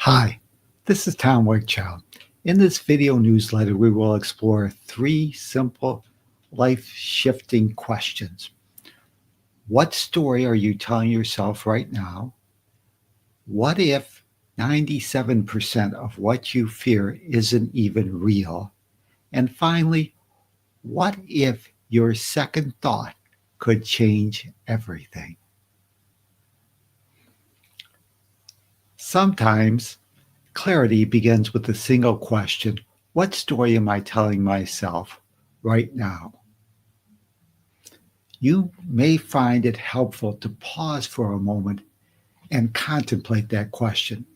Hi, this is Tom Wakechild. In this video newsletter, we will explore three simple life-shifting questions. What story are you telling yourself right now? What if 97% of what you fear isn't even real? And finally, what if your second thought could change everything? Sometimes clarity begins with a single question. What story am I telling myself right now? You may find it helpful to pause for a moment and contemplate that question.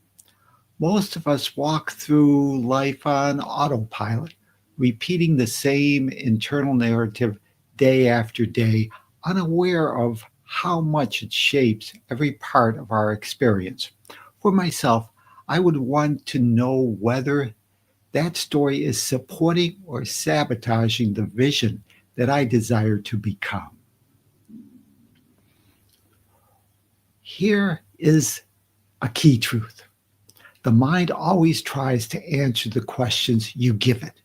Most of us walk through life on autopilot, repeating the same internal narrative day after day, unaware of how much it shapes every part of our experience. For myself, I would want to know whether that story is supporting or sabotaging the vision that I desire to become. Here is a key truth. The mind always tries to answer the questions you give it.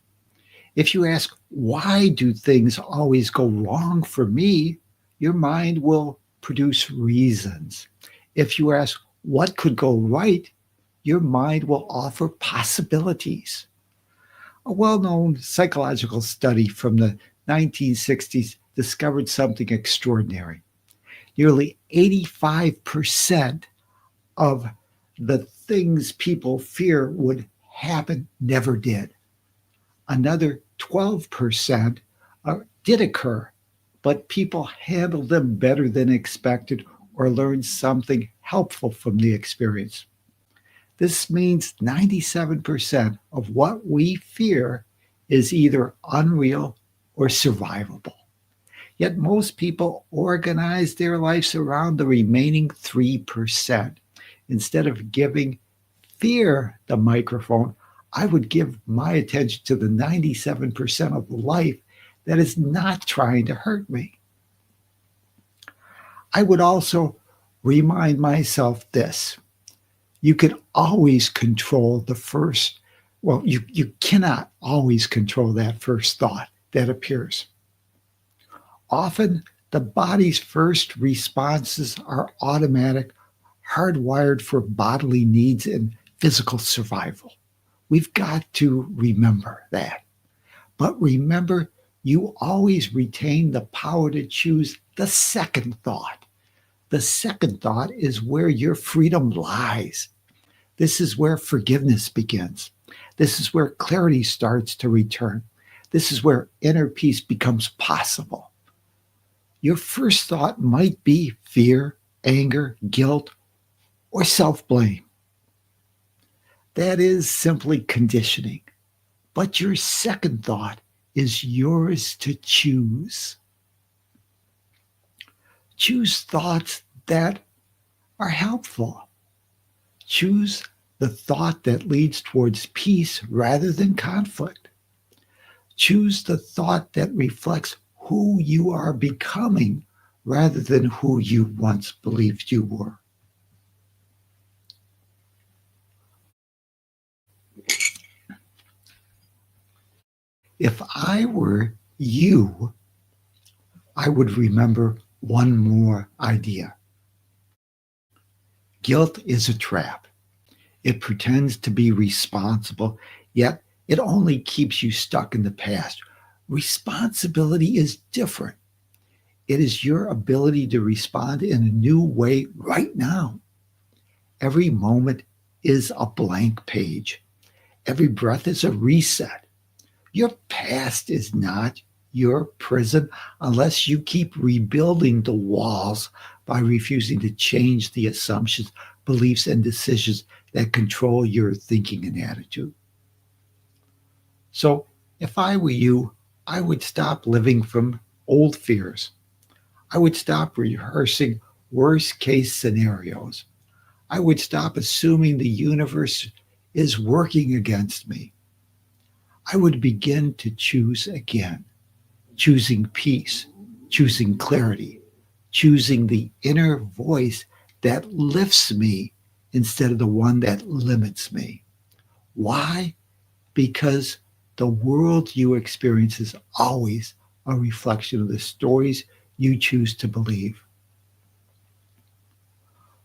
If you ask, why do things always go wrong for me? Your mind will produce reasons. If you ask, what could go right? Your mind will offer possibilities. A well-known psychological study from the 1960s discovered something extraordinary. Nearly 85% of the things people fear would happen never did. Another 12% did occur, but people handled them better than expected or learned something helpful from the experience. This means 97% of what we fear is either unreal or survivable. Yet most people organize their lives around the remaining 3%. Instead of giving fear the microphone, I would give my attention to the 97% of life that is not trying to hurt me. I would also remind myself this. You can always control the first, you cannot always control that first thought that appears. Often, the body's first responses are automatic, hardwired for bodily needs and physical survival. We've got to remember that. But remember, you always retain the power to choose the second thought. The second thought is where your freedom lies. This is where forgiveness begins. This is where clarity starts to return. This is where inner peace becomes possible. Your first thought might be fear, anger, guilt, or self-blame. That is simply conditioning. But your second thought is yours to choose. Choose thoughts that are helpful. Choose the thought that leads towards peace rather than conflict. Choose the thought that reflects who you are becoming rather than who you once believed you were. If I were you, I would remember one more idea. Guilt is a trap. It pretends to be responsible, yet it only keeps you stuck in the past. Responsibility is different. It is your ability to respond in a new way right now. Every moment is a blank page. Every breath is a reset. Your past is not your prison unless you keep rebuilding the walls by refusing to change the assumptions, beliefs, and decisions that control your thinking and attitude. So if I were you, I would stop living from old fears. I would stop rehearsing worst case scenarios. I would stop assuming the universe is working against me. I would begin to choose again, choosing peace, choosing clarity, choosing the inner voice that lifts me instead of the one that limits me. Why? Because the world you experience is always a reflection of the stories you choose to believe.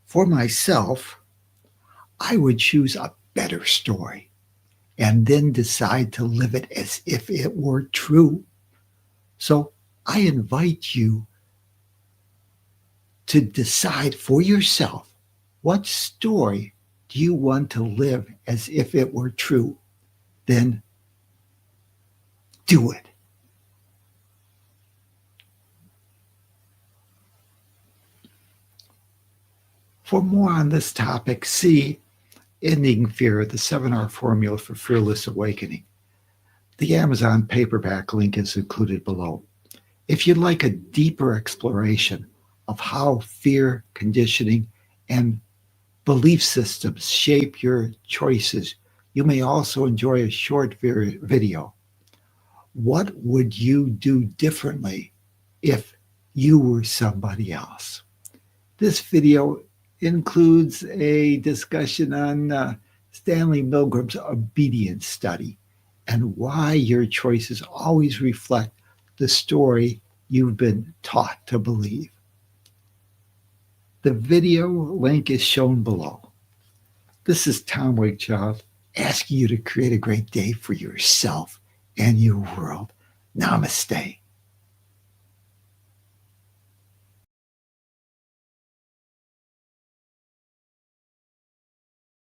For myself, I would choose a better story and then decide to live it as if it were true. So I invite you to decide for yourself, what story do you want to live as if it were true? Then do it. For more on this topic, see Ending Fear, the 7-hour formula for fearless awakening. The Amazon paperback link is included below. If you'd like a deeper exploration of how fear, conditioning, and belief systems shape your choices, you may also enjoy a short video. What would you do differently if you were somebody else? This video includes a discussion on Stanley Milgram's obedience study and why your choices always reflect the story you've been taught to believe. The video link is shown below. This is Tom Wakechild asking you to create a great day for yourself and your world. Namaste.